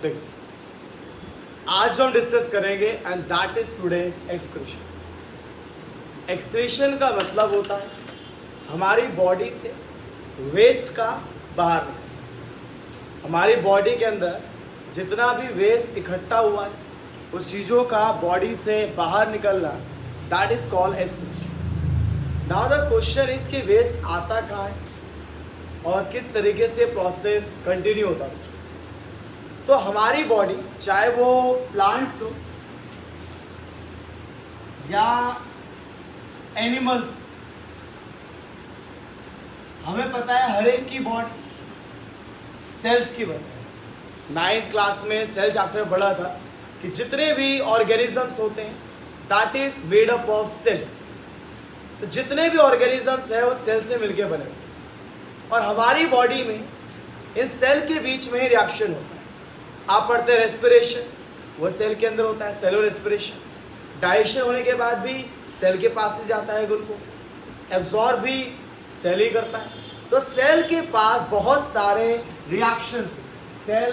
देखो आज जो हम डिस्कस करेंगे and that is today's excretion. Excretion का मतलब होता है हमारी बॉडी से वेस्ट का बाहर निकलना। हमारी बॉडी के अंदर जितना भी वेस्ट इकट्ठा हुआ है उस चीज़ों का बॉडी से बाहर निकलना, that is called excretion. Now the question is कि वेस्ट आता कहाँ है और किस तरीके से प्रोसेस कंटिन्यू होता है। तो हमारी बॉडी चाहे वो प्लांट्स हो या एनिमल्स, हमें पता है हर एक की बॉडी सेल्स की बनी है। 9th क्लास में सेल चैप्टर में पढ़ा था कि जितने भी ऑर्गेनिजम्स होते हैं that is made up of cells. तो जितने भी ऑर्गेनिजम्स है वो सेल से मिलकर बने और हमारी बॉडी में इन सेल के बीच में ही रिएक्शन होता है। आप पढ़ते हैं रेस्पिरेशन, वो सेल के अंदर होता है, सेलुलर रेस्पिरेशन। डाइजेशन होने के बाद भी सेल के पास ही जाता है ग्लूकोज, एब्जॉर्ब भी सेल ही करता है। तो सेल के पास बहुत सारे रिएक्शंस, सेल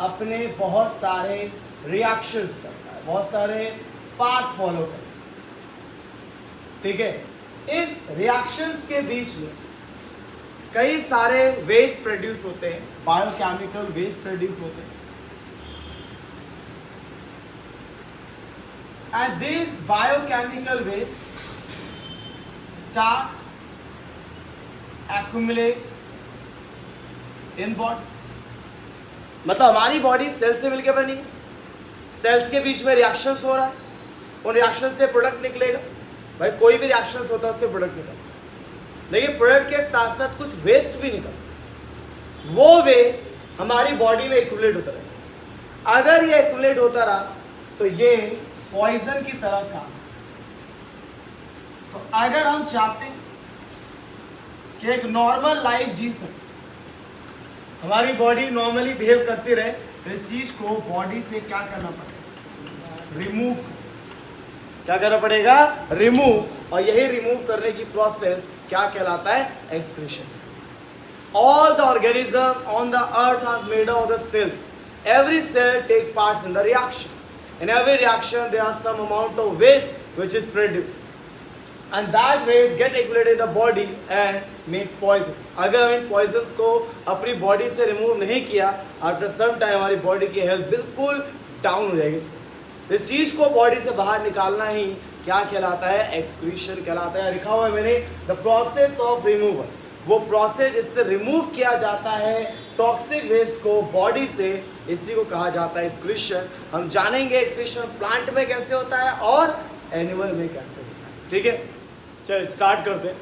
अपने बहुत सारे रिएक्शंस करता है, बहुत सारे पाथ फॉलो करता है, ठीक है। इस रिएक्शंस के बीच में कई सारे वेस्ट प्रोड्यूस होते हैं, बायोकेमिकल वेस्ट प्रोड्यूस होते हैं। And these biochemical waste start accumulate in body। मतलब हमारी बॉडी सेल से मिलकर बनी है, सेल्स के बीच में रिएक्शंस हो रहा है, उन रिएक्शन से प्रोडक्ट निकलेगा। भाई कोई भी रिएक्शंस होता है उससे प्रोडक्ट निकलता, लेकिन प्रोडक्ट के साथ साथ कुछ वेस्ट भी निकलता। वो वेस्ट हमारी बॉडी में एक्यूमुलेट होता रहेगा। अगर ये एक्यूमुलेट होता रहा तो ये पॉइजन की तरह काम। तो अगर हम चाहते हैं कि एक नॉर्मल लाइफ जी सके, हमारी बॉडी नॉर्मली बिहेव करती रहे, तो इस चीज को बॉडी से क्या करना पड़ेगा? रिमूव। क्या करना पड़ेगा? रिमूव। और यही रिमूव करने की प्रोसेस क्या कहलाता है? Excretion. All the organism on the earth are made of the cells. Every cell take parts in the reaction. In every reaction, there are some amount of waste which is produced, and that waste get accumulated in the body and make poisons. अगर हम इन poisons को अपनी body से remove नहीं किया, after some time हमारी body की health बिल्कुल down हो जाएगी। इस चीज़ को body से बाहर निकालना ही क्या कहलाता है? excretion कहलाता है। लिखा हुआ है मैंने the process of removal। वो प्रोसेस जिससे रिमूव किया जाता है टॉक्सिक वेस्ट को बॉडी से, इसी को कहा जाता है एक्सक्रीशन। हम जानेंगे एक्सक्रीशन प्लांट में कैसे होता है और एनिमल में कैसे होता है, ठीक है। चलो स्टार्ट करते हैं।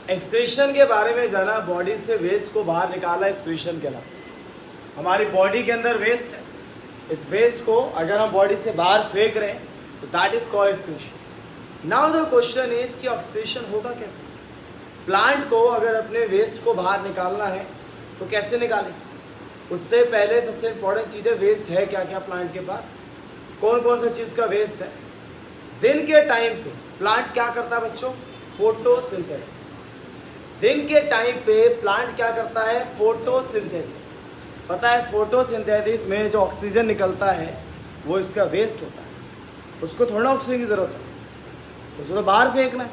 एक्सक्रीशन के बारे में जाना, बॉडी से वेस्ट को बाहर निकाला एक्सक्रीशन कहलाता। हमारी बॉडी के अंदर वेस्ट है, इस वेस्ट को अगर हम बॉडी से बाहर फेंक रहे हैं तो that is called excretion. Now the question is कि एक्सक्रीशन होगा कैसे? प्लांट को अगर अपने वेस्ट को बाहर निकालना है तो कैसे निकालें? उससे पहले सबसे इम्पोर्टेंट चीज़ें वेस्ट है क्या क्या प्लांट के पास, कौन कौन सा चीज़ का वेस्ट है। दिन के टाइम पे प्लांट क्या करता है बच्चों? फोटोसिंथेसिस। दिन के टाइम पे प्लांट क्या करता है? फोटोसिंथेसिस। पता है फोटोसिंथेसिस में जो ऑक्सीजन निकलता है वो इसका वेस्ट होता है, उसको थोड़ा ऑक्सीजन की ज़रूरत है, उसको तो बाहर फेंकना है।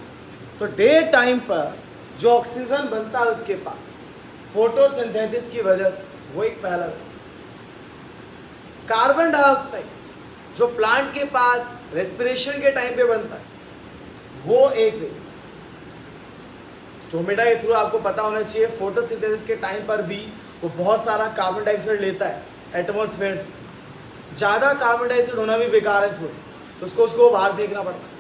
तो डे टाइम पर जो ऑक्सीजन बनता है उसके पास फोटोसिंथेसिस की वजह से, वो एक पहला वेस्ट। कार्बन डाइऑक्साइड जो प्लांट के पास रेस्पिरेशन के टाइम पे बनता है वो एक वेस्ट। स्टोमेटा के थ्रू आपको पता होना चाहिए फोटोसिंथेसिस के टाइम पर भी वो बहुत सारा कार्बन डाइऑक्साइड लेता है एटमॉस्फेयर से। ज़्यादा कार्बन डाइऑक्साइड होना भी बेकार है तो उसको बाहर फेंकना पड़ता है।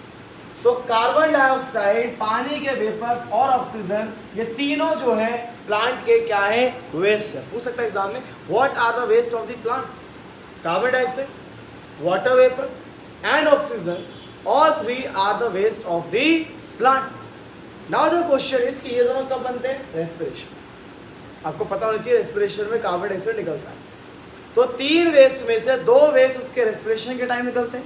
तो कार्बन डाइऑक्साइड, पानी के वेपर्स और ऑक्सीजन, ये तीनों जो है प्लांट के क्या है? वेस्ट है। पूछ सकता है एग्जाम में, what are the waste of the plants? Carbon dioxide, water vapours and oxygen, all three are the waste of the plants. Now the question is कि ये दोनों कब बनते हैं? रेस्पिरेशन। आपको पता होना चाहिए रेस्पिरेशन में कार्बन डाइऑक्साइड निकलता है। तो 3 वेस्ट में से 2 वेस्ट उसके रेस्पिरेशन के टाइम निकलते हैं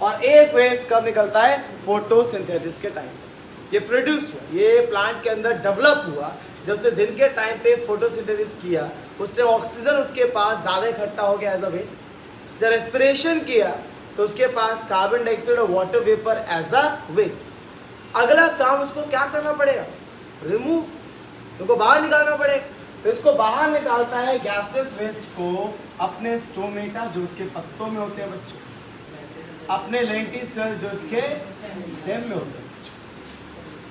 और एक वेस्ट कब निकलता है? फोटोसिंथेसिस के टाइम। ये प्रोड्यूस हुआ, ये प्लांट के अंदर डेवलप हुआ जब उसने दिन के टाइम पे फोटोसिंथेसिस किया, उसने ऑक्सीजन उसके पास ज़्यादा इकट्ठा हो गया एज अ वेस्ट। जब रेस्पिरेशन किया तो उसके पास कार्बन डाइऑक्साइड और water vapour as a waste. अगला काम उसको क्या करना पड़ेगा? रिमूव, उसको बाहर निकालना पड़ेगा। तो इसको बाहर निकालता है गैसेस वेस्ट को अपने स्टोमेटा जो उसके पत्तों में होते हैं बच्चों, अपने लेंटिसेल्स जो इसके स्टेम में होते हैं।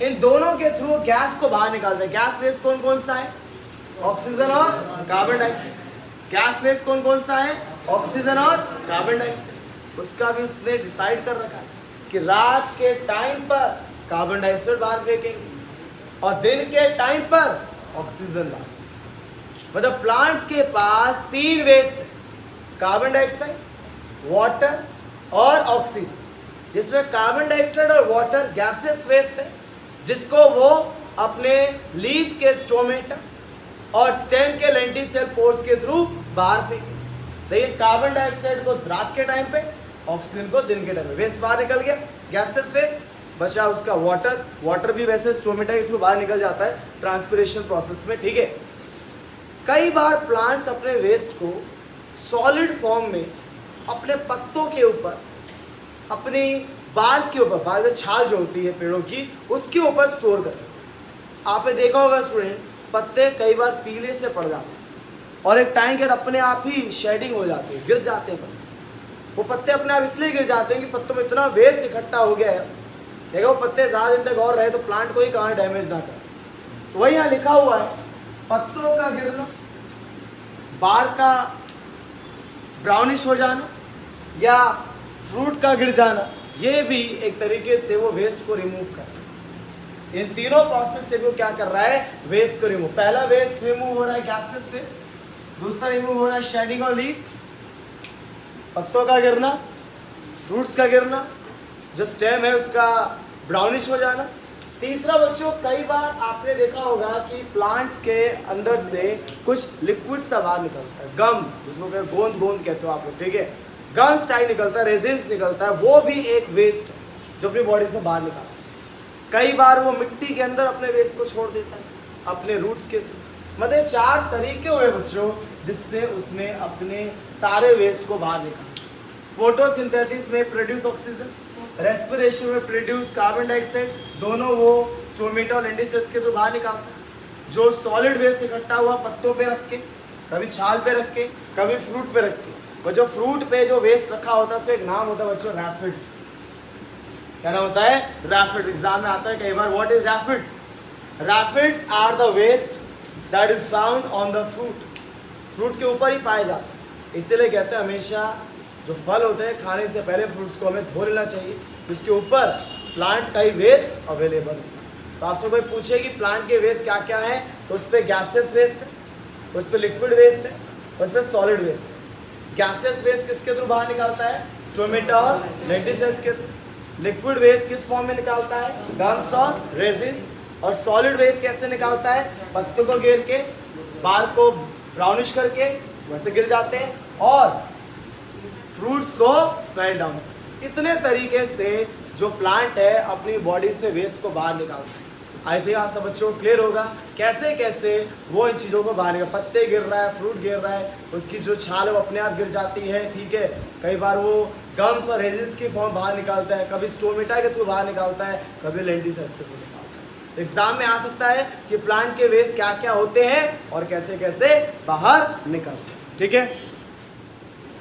इन दोनों के थ्रू गैस को बाहर निकालता है। गैस वेस्ट कौन कौन सा है? ऑक्सीजन और कार्बन डाइऑक्साइड। गैस वेस्ट कौन कौन सा है? ऑक्सीजन और कार्बन डाइऑक्साइड। उसका भी उसने डिसाइड कर रखा है कि रात के टाइम पर कार्बन डाइऑक्साइड बाहर फेंकेंगे और दिन के टाइम पर ऑक्सीजन बाहर। मतलब प्लांट्स के पास 3 वेस्ट है, कार्बन डाइऑक्साइड, वाटर और ऑक्सीजन, जिसमें कार्बन डाइऑक्साइड और वाटर गैसेस वेस्ट है, जिसको वो अपने लीव्स के स्टोमेटा और स्टेम के लेंटिसेल पोर्स के थ्रू बाहर फेंके। लेकिन कार्बन डाइऑक्साइड को रात के टाइम पे, ऑक्सीजन को दिन के टाइम पे, वेस्ट बाहर निकल गया, गैसेस वेस्ट बचा उसका वाटर। वाटर भी वैसे स्टोमेटा के थ्रू बाहर निकल जाता है ट्रांसपिरेशन प्रोसेस में, ठीक है। कई बार प्लांट्स अपने वेस्ट को सॉलिड फॉर्म में अपने पत्तों के ऊपर, अपनी बाल के ऊपर, बाल की छाल जो होती है पेड़ों की, उसके ऊपर स्टोर करते हैं। आपने देखा होगा स्टूडेंट, पत्ते कई बार पीले से पड़ जाते हैं और एक टाइम के बाद अपने आप ही शेडिंग हो जाती है, गिर जाते हैं पत्ते। वो पत्ते अपने आप इसलिए गिर जाते हैं कि पत्तों में इतना वेस्ट इकट्ठा हो गया है। देखो वो पत्ते ज़्यादा दिन तक और रहे तो प्लांट को ही कहाँ डैमेज ना करे। तो वही यहाँ लिखा हुआ है, पत्तों का गिरना, बार का ब्राउनिश हो जाना या फ्रूट का गिर जाना, ये भी एक तरीके से वो वेस्ट को रिमूव कर रहा है। इन तीनों प्रोसेस से वो क्या कर रहा है? वेस्ट को रिमूव। पहला वेस्ट रिमूव हो रहा है गैसेस वेस्ट, दूसरा रिमूव हो रहा है शेडिंग और लीव्स, पत्तों का गिरना, फ्रूट्स का गिरना, जो स्टेम है उसका ब्राउनिश हो जाना। तीसरा बच्चों, कई बार आपने देखा होगा कि प्लांट्स के अंदर से कुछ लिक्विड सा बाहर निकलता है, गम, जिसको कहते गोंद गोंद कहते हो आप लोग, ठीक है, गम स्टाइल निकलता है, रेजिन्स निकलता है, वो भी एक वेस्ट है जो अपनी बॉडी से बाहर निकालता है। कई बार वो मिट्टी के अंदर अपने वेस्ट को छोड़ देता है अपने रूट्स के थ्रू। मतलब 4 तरीके हुए बच्चों जिससे उसने अपने सारे वेस्ट को बाहर निकाला। फोटोसिंथेसिस में प्रोड्यूस ऑक्सीजन, रेस्पिरेशन में प्रोड्यूस कार्बन डाइऑक्साइड, दोनों वो स्टोमेटा और लेंटिसेल्स के थ्रू बाहर निकालता है। जो सॉलिड वेस्ट इकट्ठा हुआ पत्तों पे रख के, कभी छाल पे रख के, कभी फ्रूट पे रख के, वो जो फ्रूट पे जो वेस्ट रखा होता है उसका एक नाम होता है बच्चों, रैफिड्स। क्या नाम होता है? रैफिड। एग्जाम में आता है कई बार, what is raphides? Raphides are the waste that is found on the fruit. Fruit के ऊपर ही पाए जाते हैं, इसीलिए कहते हैं हमेशा जो फल होते हैं खाने से पहले फ्रूट्स को हमें धो लेना चाहिए, उसके ऊपर प्लांट का ही वेस्ट अवेलेबल है। तो आपसे कोई पूछे कि प्लांट के वेस्ट क्या क्या है, तो उस पर गैसेस वेस्ट है, उस पर लिक्विड वेस्ट है, उस पर सॉलिड वेस्ट है। गैसेस वेस्ट किसके थ्रू बाहर निकालता है? स्टोमेटा और लेंटिसेल्स के थ्रू। लिक्विड वेस्ट किस फॉर्म में निकालता है? गम्स और रेजिन्स। और सॉलिड वेस्ट कैसे निकालता है? पत्तों को गिर के, बाल को ब्राउनिश करके वैसे गिर जाते हैं, और फ्रूट्स को फेल डाउन। इतने तरीके से जो प्लांट है अपनी बॉडी से वेस्ट को बाहर निकालता है। आई थिंक आज सब बच्चों को क्लियर होगा कैसे कैसे वो इन चीज़ों को बाहर निकाल। पत्ते गिर रहा है, फ्रूट गिर रहा है, उसकी जो छाल है वो अपने आप गिर जाती है, ठीक है। कई बार वो गम्स और रेजिन्स की फॉर्म बाहर निकालता है, कभी स्टोमेटा के थ्रू बाहर निकालता है, कभी लेंटिसेल्स के थ्रू निकालता है। तो एग्जाम में आ सकता है कि प्लांट के वेस्ट क्या क्या होते हैं और कैसे कैसे बाहर निकलते हैं, ठीक है।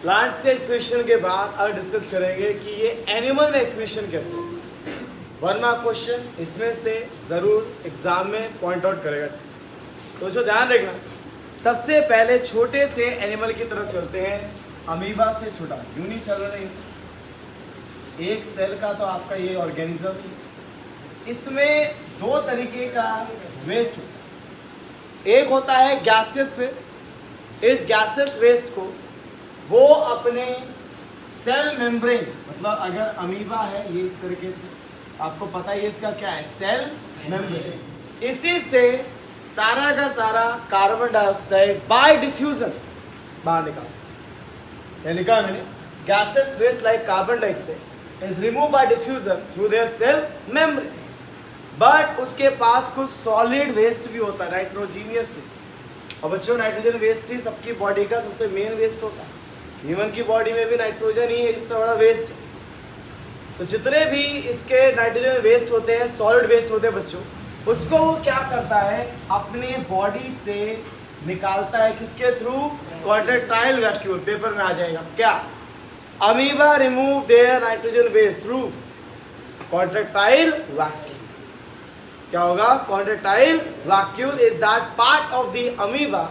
प्लांट से एक्सक्रीशन के बाद अब डिस्कस करेंगे कि ये एनिमल में एक्सक्रीशन कैसे होता है। 1 मार्क क्वेश्चन इसमें से ज़रूर एग्जाम में पॉइंट आउट करेगा। तो जो ध्यान रखना, सबसे पहले छोटे से एनिमल की तरफ चलते हैं, अमीबा से छोटा, यूनिसेलुलर नहीं, एक सेल का तो आपका ये ऑर्गेनिज्म है। इसमें 2 तरीके का वेस्ट होता है। एक होता है गैसियस वेस्ट। इस गैसियस वेस्ट को वो अपने सेल मेम्ब्रेन, मतलब अगर अमीबा है ये इस तरीके से, आपको पता है इसका क्या है? Cell membrane. इसी से सारा का सारा कार्बन डाइऑक्साइड बाय डिफ्यूजन बाहर निकालता है। लिखा है मैंने, gases waste like carbon dioxide is remove by diffusion through their cell membrane. But उसके पास कुछ सॉलिड वेस्ट भी होता है, नाइट्रोजीनियस वेस्ट। और बच्चों नाइट्रोजन वेस्ट ही सबकी बॉडी का सबसे मेन वेस्ट होता है। ह्यूमन की बॉडी में भी नाइट्रोजन ही एक सबसे बड़ा वेस्ट है। तो जितने भी इसके नाइट्रोजन वेस्ट होते हैं, सॉलिड वेस्ट होते हैं बच्चों, उसको वो क्या करता है, अपने बॉडी से निकालता है। किसके थ्रू? Contractile vacuole. पेपर में आ जाएगा क्या? Amoeba remove their nitrogen waste through contractile vacuole. क्या होगा? Contractile vacuole is that part of the amoeba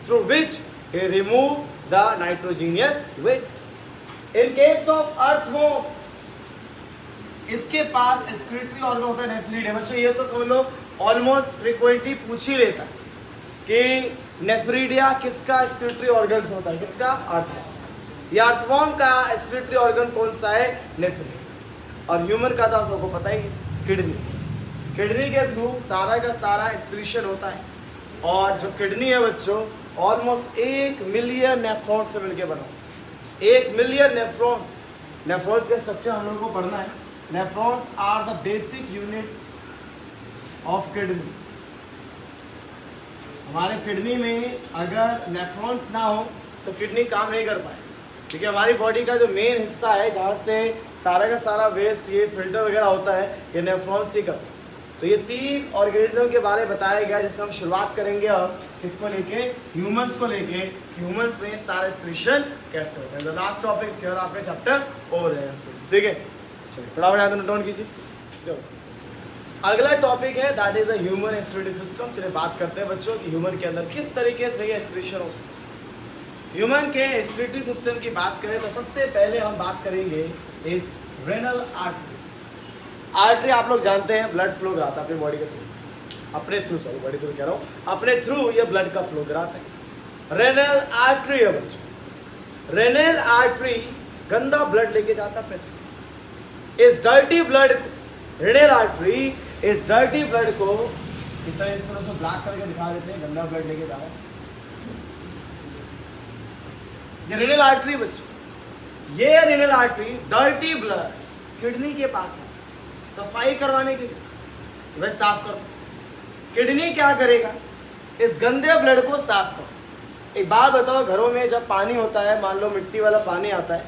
through which he remove the nitrogenous waste. In case of earthworm, इसके पास excretory organ होता है nephridia. बच्चों ये तो समझ लो ऑलमोस्ट फ्रीक्वेंटली पूछ ही लेता है कि नेफ्रिडिया किसका एक्सक्रीटरी ऑर्गन होता है? किसका? अर्थवर्म। या अर्थवर्म का एक्सक्रीटरी ऑर्गन कौन सा है? नेफ्रिडिया। और ह्यूमन का तो सबको पता ही, किडनी। किडनी के थ्रू सारा का सारा एक्सक्रीशन होता है। और जो किडनी है बच्चों, ऑलमोस्ट 1 मिलियन नेफ्रॉन्स से मिलकर बना। 1 मिलियन नेफ्रॉन्स। नेफ्रॉन्स का स्ट्रक्चर हम लोगों को पढ़ना है। Nephrons are the basic unit of kidney. हमारे किडनी में अगर नेफ्रॉन्स ना हो तो किडनी काम नहीं कर पाए, क्योंकि हमारी बॉडी का जो मेन हिस्सा है जहाँ से सारा का सारा वेस्ट ये फिल्टर वगैरह होता है, ये नेफ्रॉन्स ही करता है। तो ये 3 ऑर्गेनिज्म के बारे में बताया गया, जिससे हम शुरुआत करेंगे अब किसको लेके? ह्यूमंस को लेके। ह्यूमंस में सारा एक्सक्रीशन कैसे होता है। लास्ट टॉपिक इसके बाद आपका चैप्टर ओवर जाएगा। ठीक है, चलिए फटाफट यहाँ नोट डाउन कीजिए। अगला टॉपिक है that is a human excretive system. चलिए बात करते हैं बच्चों कि ह्यूमन के अंदर किस तरीके से ये एक्सक्रीशन होता है। ह्यूमन के एक्सक्रीटिव सिस्टम की बात करें तो सबसे पहले हम बात करेंगे इस रेनल आर्टरी। आर्टरी आप लोग जानते हैं ब्लड फ्लो कराता है अपनी बॉडी के थ्रू, अपने थ्रू, सॉरी बॉडी थ्रू कह रहा हूँ, अपने थ्रू ये ब्लड का फ्लो कराता है। रेनल आर्टरी है बच्चों। रेनल आर्टरी गंदा ब्लड लेके जाता है अपने थ्रू। इस डर्टी ब्लड को, रेनल आर्टरी इस डर्टी ब्लड को इस तरह से थोड़ा सा ब्लैक करके दिखा देते हैं, गंदा ब्लड लेके जा रहा है। ये रेनल आर्टरी बच्चों, ये renal artery dirty blood kidney के पास है सफाई करवाने के लिए। वह साफ करो। किडनी क्या करेगा? इस गंदे ब्लड को साफ करो। एक बात बताओ, घरों में जब पानी होता है, मान लो मिट्टी वाला पानी आता है,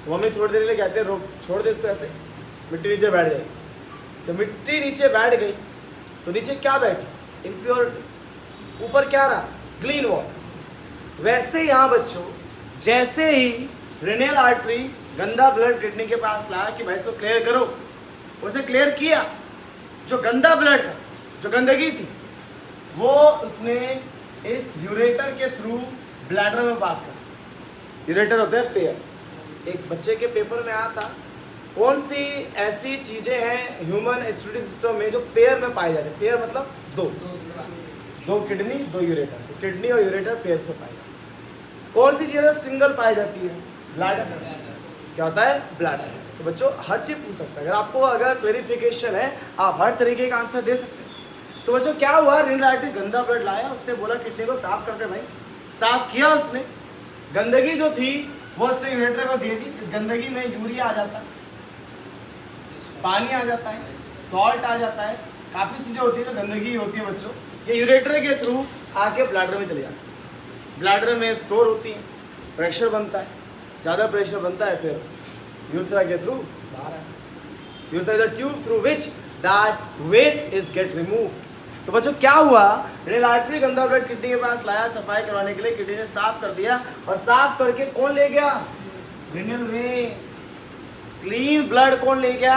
तो मम्मी थोड़ी देर के लिए कहते हैं रोक, छोड़ दे इसको, ऐसे मिट्टी नीचे बैठ जाएगी। तो मिट्टी नीचे बैठ गई तो नीचे क्या बैठी? इम्प्योरिटी। ऊपर क्या रहा? Clean water. वैसे यहाँ बच्चों, जैसे ही रेनल आर्टरी गंदा ब्लड किडनी के पास लाया कि भाई इसको क्लियर करो, उसने क्लियर किया। जो गंदा ब्लड था, जो गंदगी थी, वो उसने इस यूरेटर के थ्रू ब्लैडर में पास कर। यूरेटर होते हैं पेयर्स। एक बच्चे के पेपर में आया था कौन सी ऐसी चीजें हैं ह्यूमन एक्सक्रीटिव सिस्टम में जो पेयर में पाई जाती है। पेयर मतलब दो किडनी, 2 यूरेटर। तो किडनी और यूरेटर पेयर से पाई जाती है। कौन सी चीजें सिंगल पाई जाती है? ब्लैडर। क्या होता है? ब्लैडर। तो बच्चों हर चीज पूछ सकते हैं, अगर क्लेरिफिकेशन है आप हर तरीके का आंसर दे सकते हैं। तो बच्चों क्या हुआ? रेनल आर्टरी गंदा ब्लड लाया, उसने बोला किडनी को साफ करते भाई। साफ किया उसने, गंदगी जो थी वो उसने यूरेटर को दे दी। इस गंदगी में यूरिया आ जाता है, पानी आ जाता है, सॉल्ट आ जाता है, काफ़ी चीज़ें होती है जो गंदगी होती है बच्चों। ये यूरेटर के थ्रू आके ब्लैडर में चले जाती है। ब्लैडर में स्टोर होती है, प्रेशर बनता है, ज़्यादा प्रेशर बनता है, फिर यूरेथ्रा के थ्रू बाहर आए। Urethra is the tube through which that waste is get remove. तो बच्चों क्या हुआ? रेनल आर्टरी गंदा ब्लड किडनी के पास लाया सफाई करवाने के लिए, किडनी ने साफ कर दिया, और साफ करके कौन ले गया? Renal vein. क्लीन ब्लड कौन ले गया?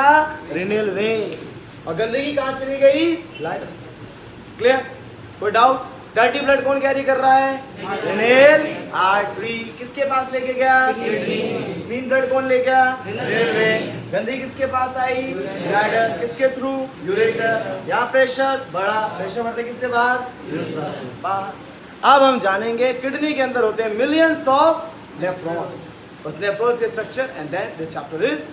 Renal vein. और गंदगी कहाँ चली गई? ब्लैडर। क्लियर? कोई डाउट? डर्टी ब्लड कौन कैरी कर रहा है? Renal artery. किसके पास लेके गया? क्लीन ब्लड कौन ले गया? Renal vein. गंदगी किसके पास आई? ब्लैडर। किसके थ्रू? यूरेटर। यहाँ प्रेशर बढ़ा, प्रेशर बढ़ते किससे बाहर? यूरेथ्रा से बाहर। अब हम जानेंगे किडनी के अंदर होते हैं मिलियंस ऑफ नेफ्रॉन्स, उस नेफ्रॉन्स के structure, and then this chapter is